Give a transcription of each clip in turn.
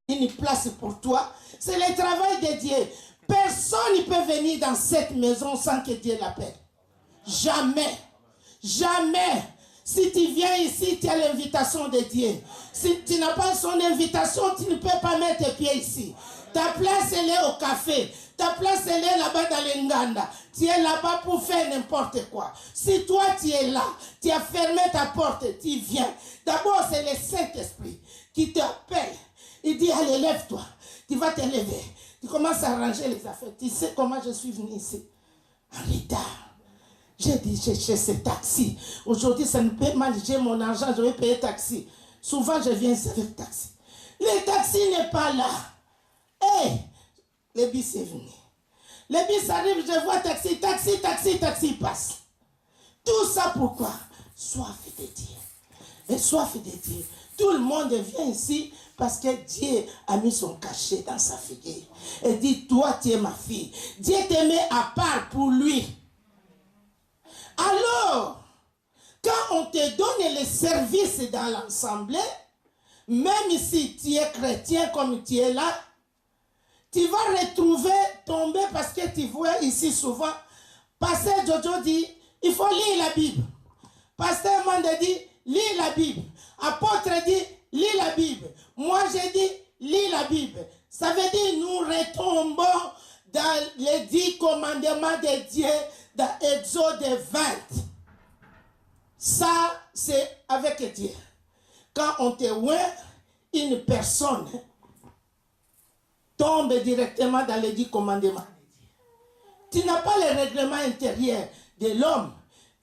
Une place pour toi, c'est le travail de Dieu. Personne ne peut venir dans cette maison sans que Dieu l'appelle. Jamais. Jamais. Si tu viens ici, tu as l'invitation de Dieu. Si tu n'as pas son invitation, tu ne peux pas mettre tes pieds ici. Ta place, elle est au café. Ta place, elle est là-bas dans l'Enganda. Tu es là-bas pour faire n'importe quoi. Si toi, tu es là, tu as fermé ta porte, tu viens. D'abord, c'est le Saint-Esprit qui t'appelle. Il dit, allez, lève-toi. Tu vas te lever. Tu commences à ranger les affaires. Tu sais comment je suis venu ici? En retard. J'ai dit, j'ai ce taxi. Aujourd'hui, ça ne paie mal. J'ai mon argent, je vais payer taxi. Souvent, je viens ici avec taxi. Le taxi n'est pas là. Hey, le bus est venu. Le bus arrive, je vois taxi, taxi passe. Tout ça pourquoi? Soif de Dieu. Et soif de Dieu. Tout le monde vient ici parce que Dieu a mis son cachet dans sa figure. Et dit, toi, tu es ma fille. Dieu te met à part pour lui. Alors, quand on te donne les services dans l'assemblée, même si tu es chrétien comme tu es là, tu vas retrouver, tomber parce que tu vois ici souvent, Pasteur Jojo dit, il faut lire la Bible. Pasteur Mande dit, lis la Bible. Apôtre dit, lis la Bible. Moi, j'ai dit, lis la Bible. Ça veut dire, nous retombons dans les 10 commandements de Dieu, dans Exode 20. Ça, c'est avec Dieu. Quand on te voit, une personne tombe directement dans les 10 commandements. Tu n'as pas le règlement intérieur de l'homme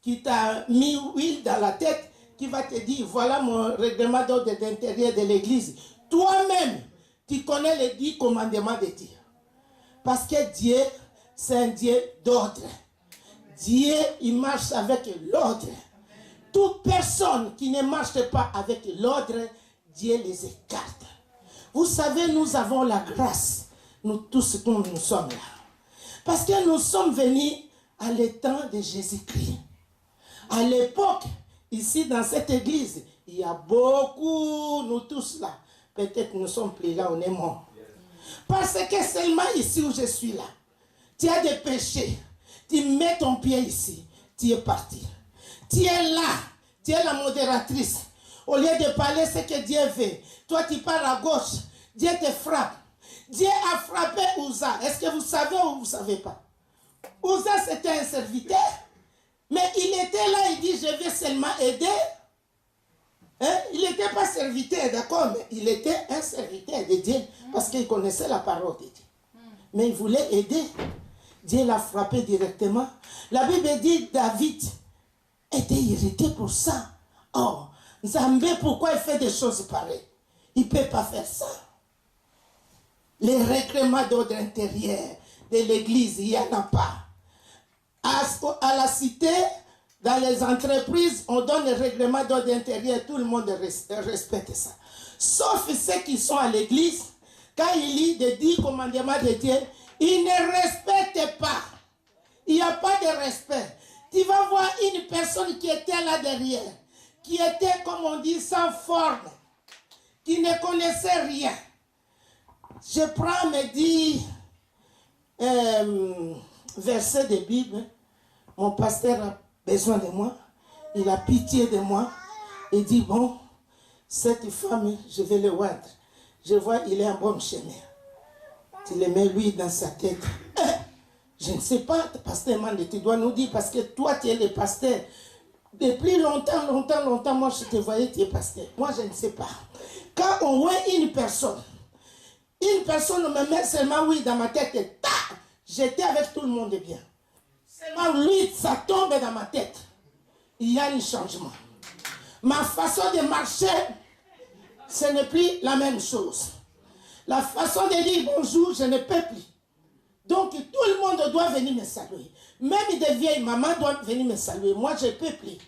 qui t'a mis huile dans la tête, qui va te dire, voilà mon règlement d'ordre d'intérieur de l'église. Toi-même, tu connais les 10 commandements de Dieu. Parce que Dieu, c'est un Dieu d'ordre. Dieu, il marche avec l'ordre. Toute personne qui ne marche pas avec l'ordre, Dieu les écarte. Vous savez, nous avons la grâce, nous tous comme nous sommes là. Parce que nous sommes venus à l'étang de Jésus-Christ. À l'époque, ici dans cette église, il y a beaucoup, nous tous là. Peut-être nous sommes plus là, on est morts. Parce que seulement ici où je suis là, tu as des péchés. Tu mets ton pied ici, tu es parti. Tu es là, tu es la modératrice. Au lieu de parler ce que Dieu veut, toi tu pars à gauche, Dieu te frappe. Dieu a frappé Uza. Est-ce que vous savez ou vous ne savez pas? Uza c'était un serviteur, mais il était là, il dit je vais seulement aider. Hein? Il n'était pas serviteur, d'accord, mais il était un serviteur de Dieu parce qu'il connaissait la parole de Dieu. Mais il voulait aider. Dieu l'a frappé directement. La Bible dit David était irrité pour ça. Oh, Zambé, pourquoi il fait des choses pareilles? Il ne peut pas faire ça. Les règlements d'ordre intérieur de l'église, il n'y en a pas. À la cité, dans les entreprises, on donne les règlements d'ordre intérieur, tout le monde respecte ça. Sauf ceux qui sont à l'église, quand ils lisent les 10 commandements de Dieu, ils ne respectent pas. Il n'y a pas de respect. Tu vas voir une personne qui était là derrière, qui était, comme on dit, sans forme, qui ne connaissait rien. Je prends mes 10 versets de Bible. Mon pasteur a besoin de moi. Il a pitié de moi. Il dit, bon, cette femme, je vais le voir. Je vois, il est un bon chemin. Tu le mets lui dans sa tête. Je ne sais pas, pasteur Mande, tu dois nous dire, parce que toi, tu es le pasteur. Depuis longtemps, moi, je te voyais, tu es pasteur. Moi, je ne sais pas. Quand on voit une personne me met seulement oui dans ma tête, et j'étais avec tout le monde bien. Seulement lui, ça tombe dans ma tête. Il y a un changement. Ma façon de marcher, ce n'est plus la même chose. La façon de dire bonjour, je ne peux plus. Donc tout le monde doit venir me saluer. Même des vieilles mamans doivent venir me saluer. Moi, je ne peux plus.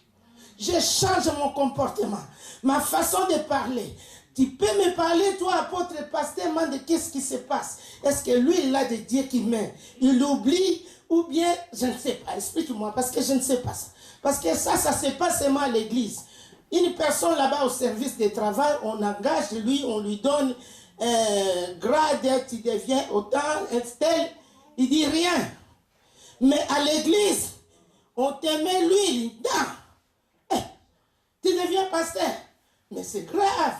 Je change mon comportement, ma façon de parler. Tu peux me parler, toi, apôtre, pasteur, de qu'est-ce qui se passe? Est-ce que lui, il a des dieux qui m'aiment? Il oublie ou bien, je ne sais pas. Explique-moi, parce que je ne sais pas ça. Parce que ça se passe seulement à l'église. Une personne là-bas au service de travail, on engage lui, on lui donne un grade, tu deviens autant, un tel, il dit rien. Mais à l'église, on te met l'huile dans. Tu deviens pasteur. Mais c'est grave.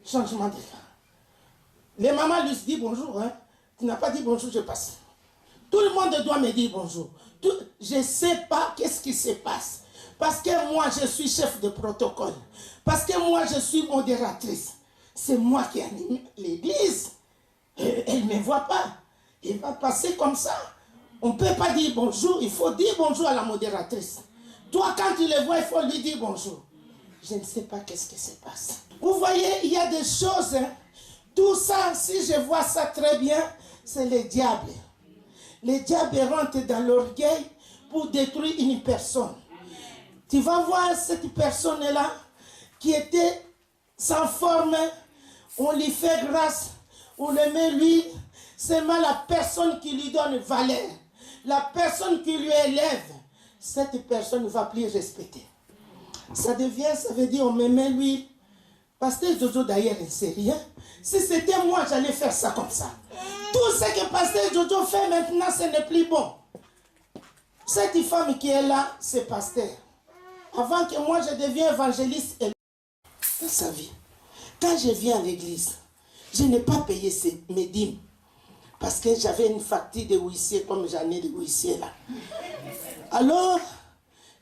Changement de cas. Les mamans lui disent bonjour. Hein. Tu n'as pas dit bonjour, je passe. Tout le monde doit me dire bonjour. Je ne sais pas qu'est-ce qui se passe. Parce que moi, je suis chef de protocole. Parce que moi, je suis modératrice. C'est moi qui anime l'église. Elle ne me voit pas. Il va passer comme ça. On ne peut pas dire bonjour. Il faut dire bonjour à la modératrice. Toi, quand tu le vois, il faut lui dire bonjour. Je ne sais pas qu'est-ce qui se passe. Vous voyez, il y a des choses. Hein. Tout ça, si je vois ça très bien, c'est le diable. Le diable rentre dans l'orgueil pour détruire une personne. Tu vas voir cette personne-là qui était sans forme. On lui fait grâce. On le met lui. C'est mal la personne qui lui donne valeur. La personne qui lui élève. Cette personne ne va plus respecter. Ça veut dire on me met lui. Pasteur Jojo d'ailleurs, il ne sait rien. Si c'était moi, j'allais faire ça comme ça. Tout ce que Pasteur Jojo fait maintenant, ce n'est plus bon. Cette femme qui est là, c'est pasteur. Avant que moi je devienne évangéliste, elle dans sa vie. Quand je viens à l'église, je n'ai pas payé mes dîmes. Parce que j'avais une facture de huissier, comme j'en ai de huissier là. Alors,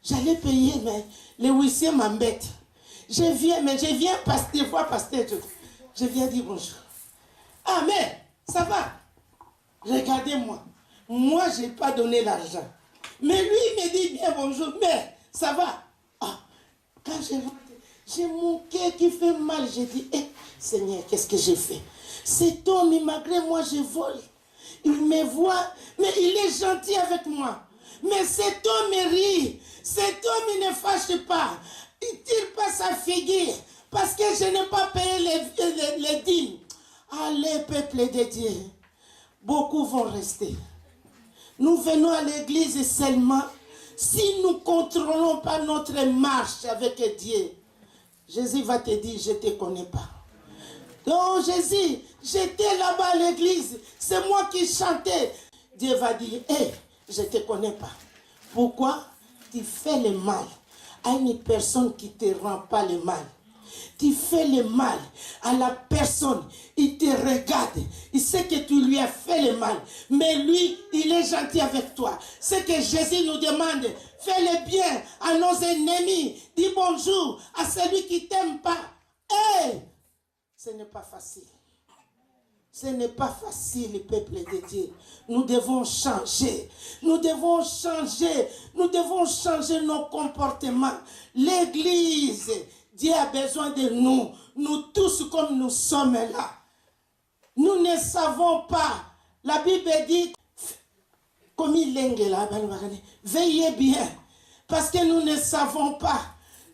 j'allais payer, mais les huissiers m'embêtent. Je viens des fois pasteur, je viens dire bonjour. Ah mais, ça va. Regardez-moi. Moi, je n'ai pas donné l'argent. Mais lui, il me dit bien bonjour, mais ça va. Ah, quand j'ai mon cœur qui fait mal, j'ai dit, Seigneur, qu'est-ce que j'ai fait? Cet homme, malgré moi, je vole. Il me voit, mais il est gentil avec moi. Mais cet homme rit. Cet homme, il ne fâche pas. Il ne tire pas sa figure. Parce que je n'ai pas payé les dîmes. Allez, peuple de Dieu. Beaucoup vont rester. Nous venons à l'église seulement si nous ne contrôlons pas notre marche avec Dieu. Jésus va te dire, je ne te connais pas. Non, Jésus, j'étais là-bas à l'église. C'est moi qui chantais. Dieu va dire, je ne te connais pas. Pourquoi? Tu fais le mal à une personne qui ne te rend pas le mal. Tu fais le mal à la personne, il te regarde, il sait que tu lui as fait le mal, mais lui, il est gentil avec toi. C'est que Jésus nous demande, fais le bien à nos ennemis, dis bonjour à celui qui ne t'aime pas. Ce n'est pas facile. Ce n'est pas facile, le peuple de Dieu. Nous devons changer. Nous devons changer. Nous devons changer nos comportements. L'église, Dieu a besoin de nous. Nous tous comme nous sommes là. Nous ne savons pas. La Bible dit, comme il est là, veillez bien. Parce que nous ne savons pas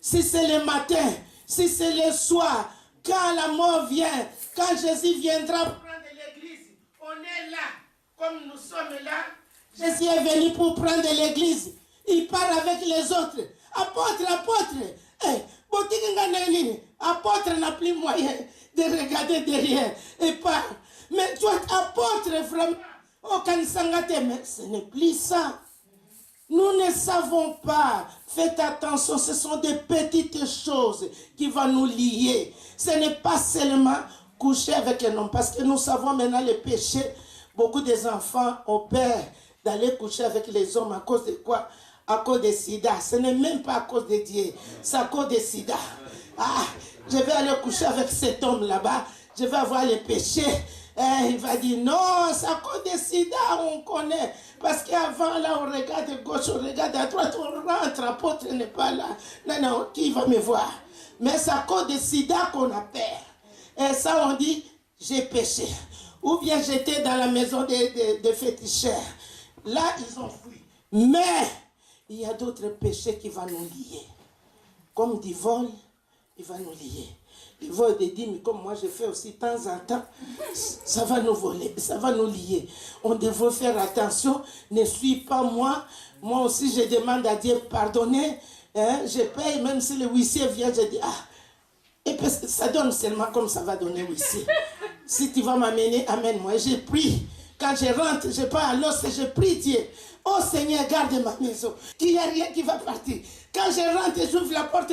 si c'est le matin, si c'est le soir, quand la mort vient, quand Jésus viendra prendre l'église. On est là, comme nous sommes là. Jésus est venu pour prendre l'église. Il part avec les autres. Apôtre, apôtre n'a plus moyen de regarder derrière et part. Mais toi, apôtre, vraiment, mais ce n'est plus ça. Nous ne savons pas. Faites attention, ce sont des petites choses qui vont nous lier. Ce n'est pas seulement coucher avec un homme. Parce que nous savons maintenant le péché. Beaucoup des enfants ont peur d'aller coucher avec les hommes à cause de quoi? À cause de sida. Ce n'est même pas à cause de Dieu. C'est à cause de sida. Ah, je vais aller coucher avec cet homme là-bas. Je vais avoir le péché. Il va dire non, c'est à cause de sida, on connaît. Parce qu'avant, là, on regarde à gauche, on regarde à droite, on rentre, l'apôtre n'est pas là. Non, qui va me voir? Mais c'est à cause de sida qu'on a peur. Et ça, on dit, j'ai péché. Ou bien j'étais dans la maison des féticheurs. Là, ils ont fui. Mais, il y a d'autres péchés qui vont nous lier. Comme du vol, il va nous lier. Le vol des dîmes, comme moi je fais aussi de temps en temps, ça va nous voler, ça va nous lier. On devrait faire attention, ne suis pas moi. Moi aussi je demande à Dieu pardonner, Hein, je paye, même si le huissier vient, je dis, ah, et puis ça donne seulement comme ça va donner huissier. Si tu vas m'amener, amène-moi. J'ai pris. Quand je rentre, je pars à l'os et je prie Dieu. Oh Seigneur, garde ma maison. Qu'il n'y a rien qui va partir. Quand je rentre, j'ouvre la porte.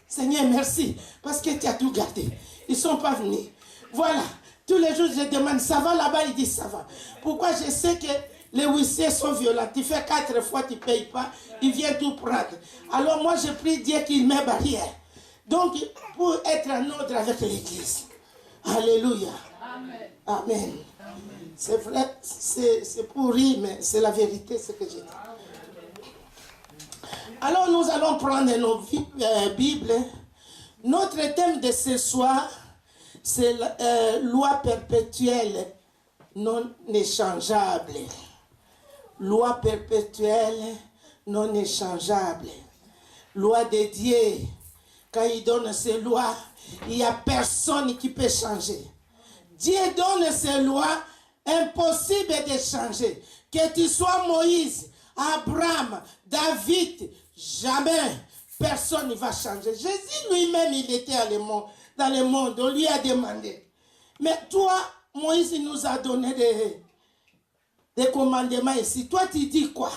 Seigneur, merci. Parce que tu as tout gardé. Ils ne sont pas venus. Voilà. Tous les jours, je demande, ça va là-bas? Il dit, ça va. Pourquoi? Je sais que les huissiers sont violents. Tu fais 4 fois, tu ne payes pas. Ils viennent tout prendre. Alors moi, je prie Dieu qu'il met barrière. Donc, pour être en ordre avec l'Église. Alléluia. Amen. Amen. C'est vrai, c'est pourri, mais c'est la vérité, ce que j'ai dit. Alors, nous allons prendre nos Bibles. Notre thème de ce soir, c'est la loi perpétuelle non échangeable. Loi perpétuelle non échangeable. Loi de Dieu. Quand il donne ses lois, il n'y a personne qui peut changer. Dieu donne ses lois, impossible de changer. Que tu sois Moïse, Abraham, David, jamais personne ne va changer. Jésus lui-même, il était dans le monde, on lui a demandé. Mais toi, Moïse nous a donné des commandements ici. Toi, tu dis quoi?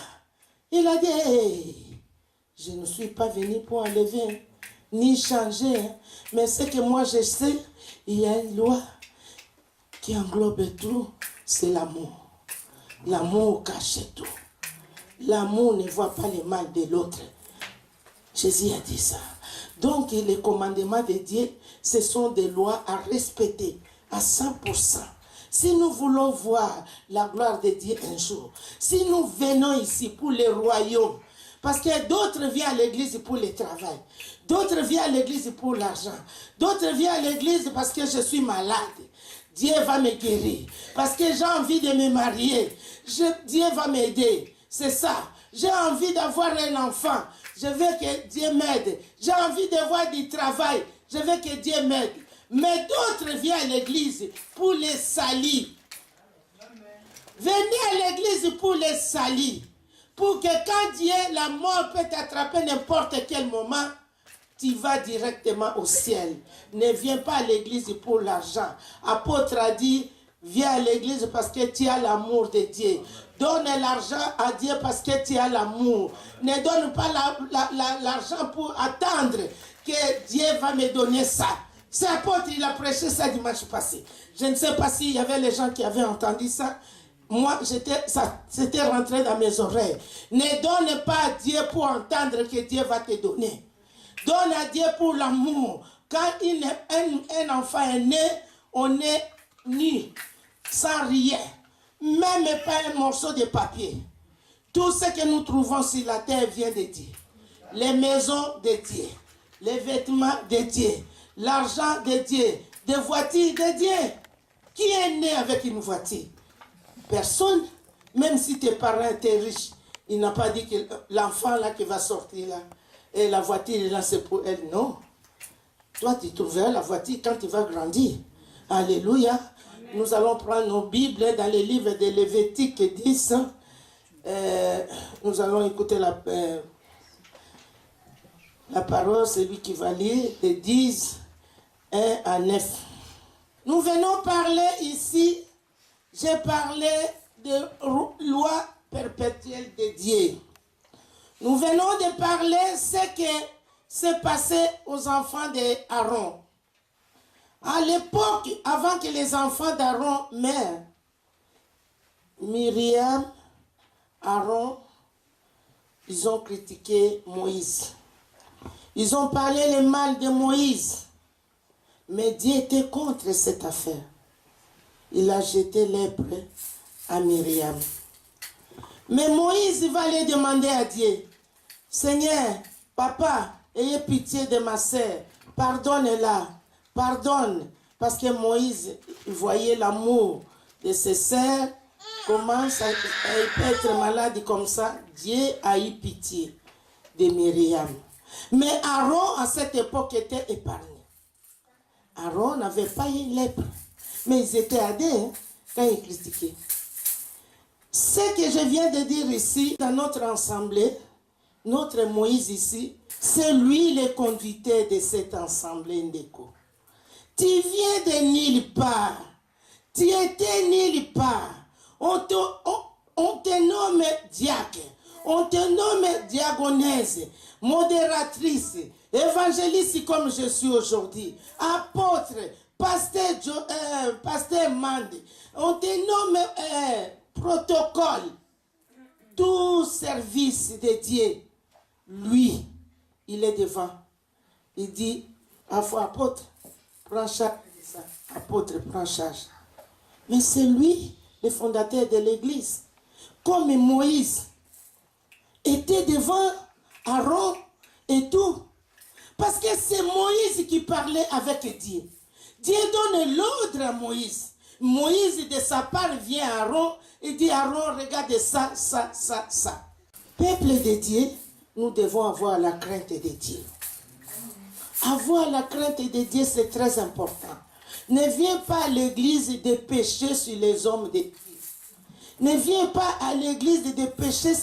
Il a dit, hey, je ne suis pas venu pour enlever ni changer. Mais ce que moi je sais, il y a une loi qui englobe tout, c'est l'amour. L'amour cache tout. L'amour ne voit pas le mal de l'autre. Jésus a dit ça. Donc les commandements de Dieu, ce sont des lois à respecter à 100%. Si nous voulons voir la gloire de Dieu un jour, si nous venons ici pour le royaume, parce que d'autres viennent à l'église pour le travail, d'autres viennent à l'église pour l'argent, d'autres viennent à l'église parce que je suis malade. Dieu va me guérir. Parce que j'ai envie de me marier. Dieu va m'aider. C'est ça. J'ai envie d'avoir un enfant. Je veux que Dieu m'aide. J'ai envie d'avoir du travail. Je veux que Dieu m'aide. Mais d'autres viennent à l'église pour les salir. Venez à l'église pour les salir. Pour que quand Dieu, la mort peut t'attraper n'importe quel moment, tu vas directement au ciel. Ne viens pas à l'église pour l'argent. Apôtre a dit, viens à l'église parce que tu as l'amour de Dieu. Donne l'argent à Dieu parce que tu as l'amour. Ne donne pas l'argent pour attendre que Dieu va me donner ça. C'est apôtre, il a prêché ça dimanche passé. Je ne sais pas s'il y avait les gens qui avaient entendu ça. Moi, c'était rentré dans mes oreilles. Ne donne pas à Dieu pour entendre que Dieu va te donner. Donne à Dieu pour l'amour. Quand un enfant est né, on est nu, sans rien. Même pas un morceau de papier. Tout ce que nous trouvons sur la terre vient de Dieu. Les maisons de Dieu, les vêtements de Dieu, l'argent de Dieu, des voitures de Dieu. Qui est né avec une voiture? Personne. Même si tes parents étaient riches, il n'a pas dit que l'enfant là qui va sortir là, et la voiture là c'est pour elle. Non. Toi tu trouveras la voiture quand tu vas grandir. Alléluia. Amen. Nous allons prendre nos Bibles dans les livres de Lévitique 10. Nous allons écouter la parole, c'est lui qui va lire, de 10, 1 à 9. Nous venons parler ici, j'ai parlé de loi perpétuelle de Dieu. Nous venons de parler ce qui s'est passé aux enfants d'Aaron. À l'époque, avant que les enfants d'Aaron meurent, Myriam, Aaron, ils ont critiqué Moïse. Ils ont parlé le mal de Moïse. Mais Dieu était contre cette affaire. Il a jeté lèpre à Myriam. Mais Moïse va aller demander à Dieu, Seigneur, papa, ayez pitié de ma sœur, pardonne-la, pardonne. Parce que Moïse voyait l'amour de ses sœurs, comment ça peut être malade comme ça. Dieu a eu pitié de Myriam. Mais Aaron, à cette époque, était épargné. Aaron n'avait pas eu lèpre. Mais ils étaient aidés quand ils critiquaient. Ce que je viens de dire ici, dans notre assemblée, notre Moïse ici, c'est lui le conducteur de cette assemblée Ndeko. Tu viens de nulle part. Tu étais nulle part. On te nomme diacre. On te nomme diagonèse, modératrice, évangéliste comme je suis aujourd'hui, apôtre, pasteur Mande. On te nomme protocole. Tout service de Dieu, lui, il est devant. Il dit, apôtre, prends charge de ça. Apôtre, prends charge. Mais c'est lui, le fondateur de l'église. Comme Moïse était devant Aaron et tout. Parce que c'est Moïse qui parlait avec Dieu. Dieu donne l'ordre à Moïse. Moïse, de sa part, vient à Aaron et dit, Aaron, regarde ça, ça, ça, ça. Peuple de Dieu, nous devons avoir la crainte de Dieu. Avoir la crainte de Dieu, c'est très important. Ne viens pas à l'église de pécher sur les hommes de Dieu. Ne viens pas à l'église de pécher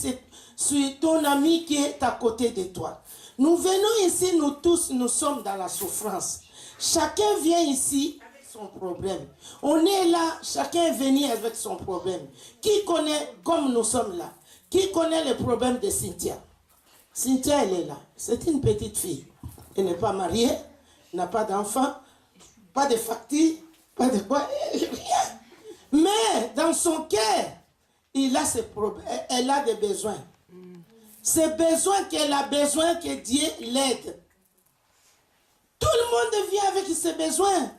sur ton ami qui est à côté de toi. Nous venons ici, nous tous, nous sommes dans la souffrance. Chacun vient ici avec son problème. On est là, chacun est venu avec son problème. Qui connaît, comme nous sommes là, qui connaît le problème de Cynthia? Cynthia, elle est là. C'est une petite fille. Elle n'est pas mariée, n'a pas d'enfant, pas de facture, pas de quoi, rien. Mais dans son cœur, il a ses problèmes, elle a des besoins. Ces besoins qu'elle a besoin que Dieu l'aide. Tout le monde vient avec ses besoins.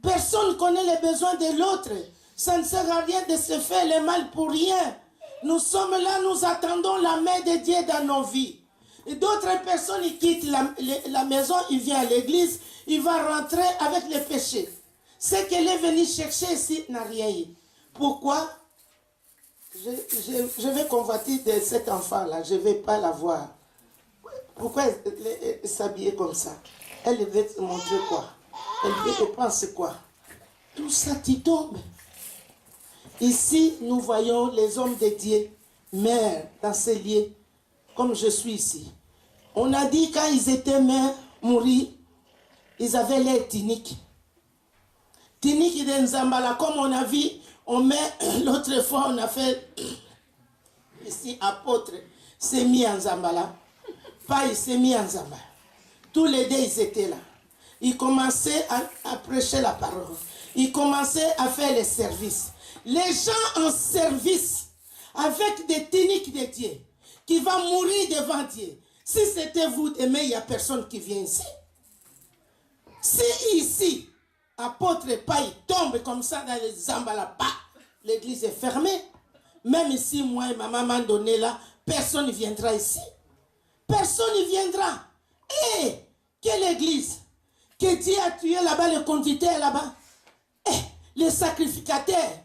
Personne ne connaît les besoins de l'autre. Ça ne sert à rien de se faire le mal pour rien. Nous sommes là, nous attendons la main de Dieu dans nos vies. Et d'autres personnes, ils quittent la maison, ils viennent à l'église, ils vont rentrer avec les péchés. Ce qu'elle est venue chercher ici n'a rien eu. Pourquoi? Je vais convoiter de cet enfant-là, je ne vais pas la voir. Pourquoi elle s'habiller comme ça? Elle veut te montrer quoi? Elle veut te penser quoi? Tout ça, tu tombes. Ici, nous voyons les hommes de Dieu, mères dans ces lieux, comme je suis ici. On a dit quand ils étaient mères, mourir, ils avaient l'air tiniques. Tiniques de Nzambala, comme on a vu, on met, l'autre fois on a fait, ici apôtre, s'est mis en Nzambala. Pas il s'est mis en Nzambala. Tous les deux ils étaient là. Ils commençaient à prêcher la parole. Ils commençaient à faire les services. Les gens en service, avec des tiniques de Dieu, qui vont mourir devant Dieu. Si c'était vous demain, il n'y a personne qui vient ici. Si ici, apôtre Paille tombe comme ça dans les Zambala, l'église est fermée. Même ici, moi et ma maman donnée là, personne ne viendra ici. Personne ne viendra. Et quelle église? Que Dieu a tué là-bas, le conducteur là-bas. Les sacrificateurs.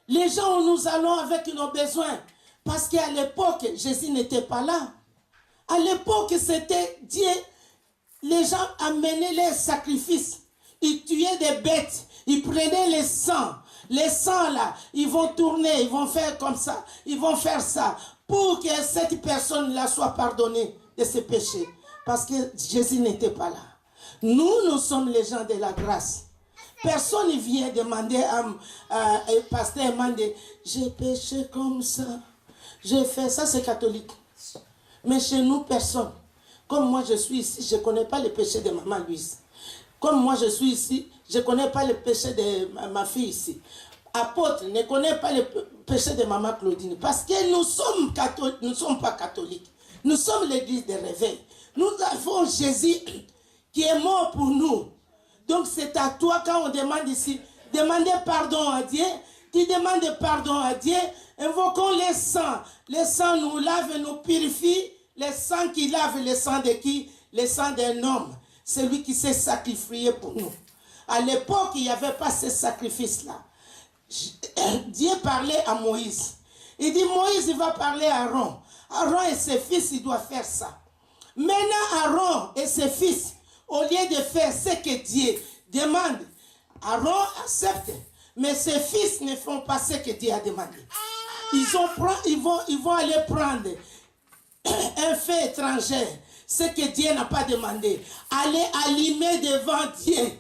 Les gens où nous allons avec nos besoins. Parce qu'à l'époque, Jésus n'était pas là. À l'époque, c'était Dieu. Les gens amenaient les sacrifices. Ils tuaient des bêtes. Ils prenaient les sangs. Les sangs là, ils vont tourner, ils vont faire comme ça. Ils vont faire ça. Pour que cette personne-là soit pardonnée de ses péchés. Parce que Jésus n'était pas là. Nous sommes les gens de la grâce. Personne ne vient demander à pasteur Mandé, j'ai péché comme ça. J'ai fait ça, c'est catholique. Mais chez nous, personne. Comme moi, je suis ici, je ne connais pas le péché de maman Louise. Comme moi, je suis ici, je ne connais pas le péché de ma fille ici. Apôtre ne connaît pas le péché de maman Claudine. Parce que nous sommes catholiques, nous ne sommes pas catholiques. Nous sommes l'église de réveil. Nous avons Jésus qui est mort pour nous. Donc c'est à toi, quand on demande ici, demandez pardon à Dieu. Tu demandes pardon à Dieu. Invoquons les sangs. Les sangs nous lavent, nous purifient. Les sangs qui lavent, les sangs de qui? Les sangs d'un homme. Celui qui s'est sacrifié pour nous. À l'époque, il n'y avait pas ce sacrifice-là. Dieu parlait à Moïse. Il dit, Moïse, il va parler à Aaron. Aaron et ses fils, ils doivent faire ça. Maintenant, Aaron et ses fils, au lieu de faire ce que Dieu demande, Aaron accepte. Mais ses fils ne font pas ce que Dieu a demandé. Ils vont aller prendre un fait étranger, ce que Dieu n'a pas demandé. Allez allumer devant Dieu.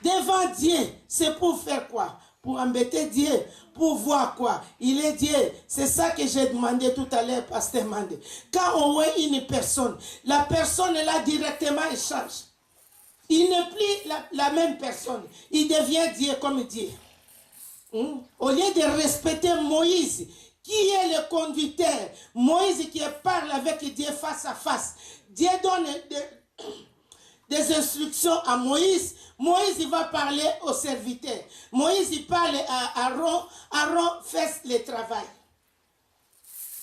Devant Dieu, c'est pour faire quoi? Pour embêter Dieu, pour voir quoi? Il est Dieu. C'est ça que j'ai demandé tout à l'heure, pasteur Mandé. Quand on voit une personne, la personne là directement, elle change. Il n'est plus la même personne. Il devient Dieu comme Dieu. Au lieu de respecter Moïse, qui est le conducteur, Moïse qui parle avec Dieu face à face, Dieu donne des instructions à Moïse. Moïse il va parler au serviteur. Moïse il parle à Aaron. Aaron fait le travail.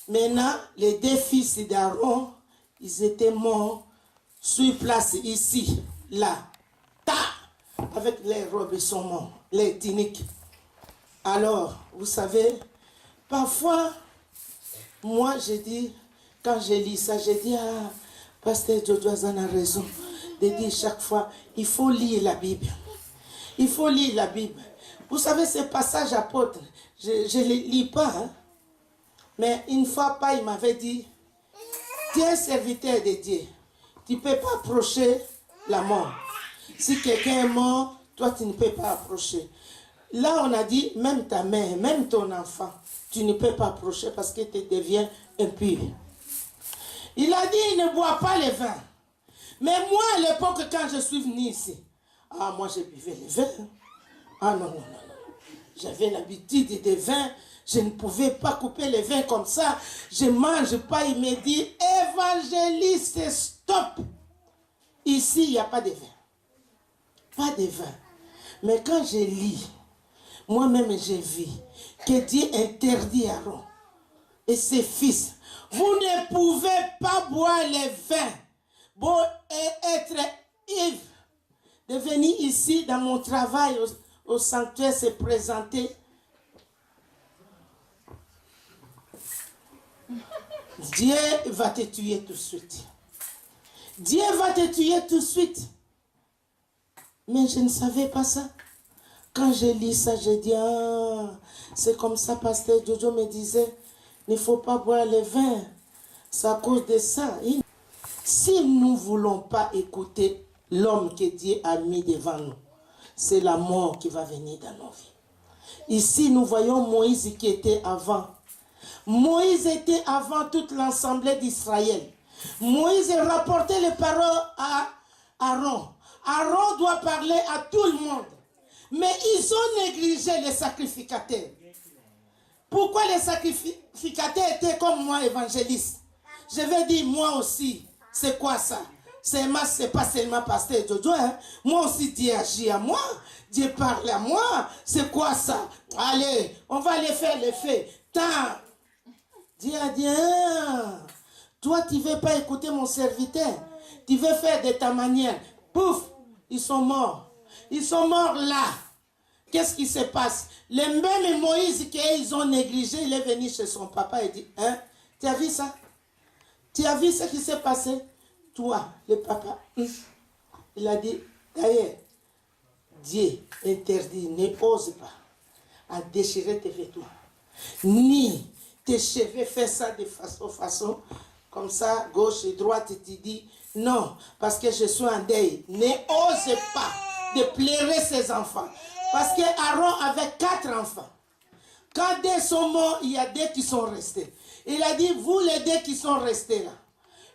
Maintenant, les deux fils d'Aaron, ils étaient morts sur place ici, là. Avec les robes, ils sont morts, les tuniques. Alors, vous savez, parfois, moi je dis, quand je lis ça, je dis, ah, pasteur Jojo Azan a raison de dire chaque fois, il faut lire la Bible. Il faut lire la Bible. Vous savez, ce passage apôtre, je ne le lis pas, hein? Mais une fois, il m'avait dit, tu es un serviteur de Dieu. Tu ne peux pas approcher la mort. Si quelqu'un est mort, toi, tu ne peux pas approcher. Là, on a dit, même ta mère, même ton enfant, tu ne peux pas approcher parce que tu deviens impur. Il a dit, il ne boit pas le vin. Mais moi, à l'époque, quand je suis venu ici, moi, je buvais le vin. Ah non, non, non, non. J'avais l'habitude des vins. Je ne pouvais pas couper le vin comme ça. Je ne mange pas. Il me dit, évangéliste, stop. Ici, il n'y a pas de vin. Pas de vin. Mais quand je lis, moi-même, j'ai vu que Dieu interdit à Aaron et ses fils. Vous ne pouvez pas boire le vin. Bon, et être ivre. De venir ici dans mon travail au sanctuaire se présenter. Dieu va te tuer tout de suite. Dieu va te tuer tout de suite. Mais je ne savais pas ça. Quand je lis ça, je dis, ah, c'est comme ça, pasteur Jojo me disait, il ne faut pas boire le vin. C'est à cause de ça. Si nous ne voulons pas écouter l'homme que Dieu a mis devant nous, c'est la mort qui va venir dans nos vies. Ici, nous voyons Moïse qui était avant. Moïse était avant toute l'assemblée d'Israël. Moïse rapportait les paroles à Aaron. Aaron doit parler à tout le monde. Mais ils ont négligé les sacrificateurs. Pourquoi les sacrificateurs étaient comme moi, évangéliste? Je vais dire, moi aussi, c'est quoi ça? C'est pas seulement pasteur Jojo. Hein? Moi aussi, Dieu agit à moi. Dieu parle à moi. C'est quoi ça? Allez, on va aller faire les faits. Dieu a dit, toi, tu ne veux pas écouter mon serviteur. Tu veux faire de ta manière. Pouf, ils sont morts. Ils sont morts là. Qu'est-ce qui se passe? Le même Moïse qu'ils ont négligé, il est venu chez son papa et dit, hein, tu as vu ça? Tu as vu ce qui s'est passé? Toi, le papa, il a dit, d'ailleurs, Dieu interdit, ne ose pas à déchirer tes vêtements, ni tes cheveux faire ça de façon, comme ça, gauche et droite, et tu dis, non, parce que je suis en deuil. Ne ose pas de pleurer ses enfants. Parce que Aaron avait 4 enfants. Quand 2 sont morts, il y a 2 qui sont restés. Il a dit, vous les 2 qui sont restés là,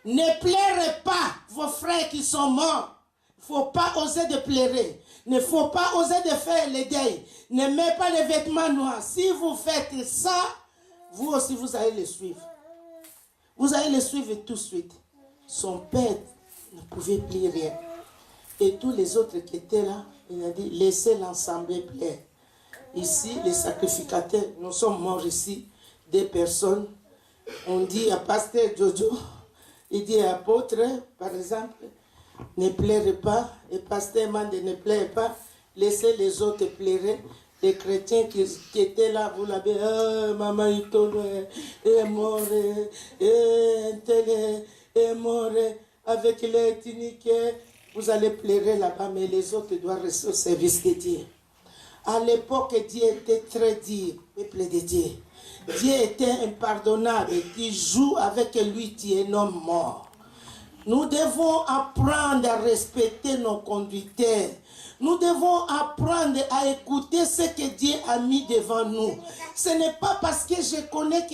ne pleurez pas vos frères qui sont morts. Il ne faut pas oser de pleurer. Il ne faut pas oser de faire les deuils. Ne mettez pas les vêtements noirs. Si vous faites ça, vous aussi, vous allez le suivre. Vous allez le suivre tout de suite. Son père ne pouvait plus rien. Et tous les autres qui étaient là, il a dit, laissez l'ensemble plaire. Ici, les sacrificateurs, nous sommes morts ici, 2 personnes. On dit à pasteur Jojo, il dit à apôtre, par exemple, ne pleurez pas, et pasteur Mande ne pleure pas, laissez les autres pleurer. Les chrétiens qui étaient là, vous l'avez, maman Itolo est mort, est mort, avec les tuniques, vous allez pleurer là-bas, mais les autres doivent rester au service de Dieu. À l'époque, Dieu était très dur, peuple de Dieu. Dieu était impardonnable. Tu joues avec lui, tu es un homme mort. Nous devons apprendre à respecter nos conducteurs. Nous devons apprendre à écouter ce que Dieu a mis devant nous. Ce n'est pas parce que je connais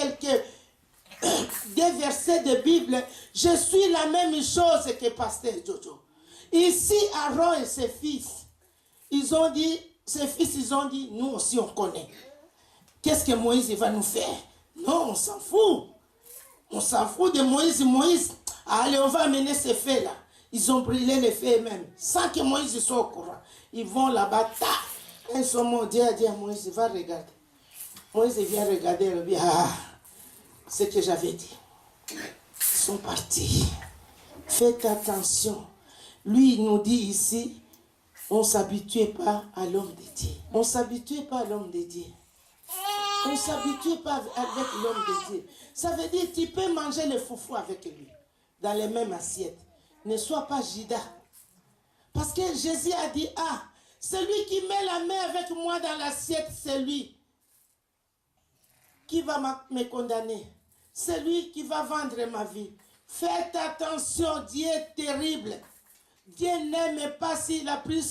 des versets de Bible, je suis la même chose que Pasteur Jojo. Ici, Aaron et ses fils, ils ont dit, nous aussi on connaît. Qu'est-ce que Moïse va nous faire? Non, on s'en fout. On s'en fout de Moïse. Moïse, allez, on va amener ces faits-là. Ils ont brûlé les faits eux-mêmes, sans que Moïse soit au courant. Ils vont là-bas, quand ils sont morts, Dieu a dit à Moïse, va regarder. Moïse vient regarder, il dit, ce que j'avais dit. Ils sont partis. Faites attention. Lui, il nous dit ici, on ne s'habitue pas à l'homme de Dieu. On ne s'habitue pas à l'homme de Dieu. On ne s'habitue pas avec l'homme de Dieu. Ça veut dire que tu peux manger le foufou avec lui, dans les mêmes assiettes. Ne sois pas Judas. Parce que Jésus a dit, celui qui met la main avec moi dans l'assiette, c'est lui qui va me condamner. C'est lui qui va vendre ma vie. Faites attention, Dieu est terrible. Dieu n'aime pas s'il a pris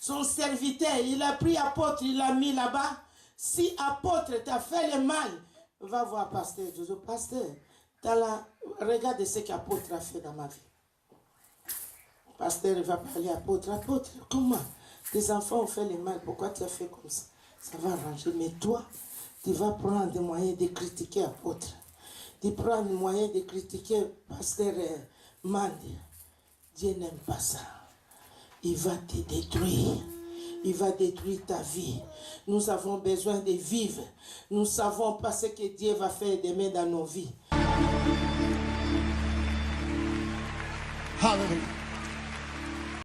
son serviteur, il a pris apôtre, il l'a mis là-bas. Si apôtre t'a fait le mal, va voir pasteur Jojo. Pasteur, regarde ce qu'apôtre a fait dans ma vie. Pasteur va parler apôtre. Apôtre, comment? Tes enfants ont fait le mal, pourquoi tu as fait comme ça? Ça va arranger. Mais toi, tu vas prendre des moyens de critiquer apôtre. Tu prends des moyens de critiquer pasteur Mandi. Dieu n'aime pas ça. Il va te détruire. Il va détruire ta vie. Nous avons besoin de vivre. Nous ne savons pas ce que Dieu va faire demain dans nos vies. Hallelujah.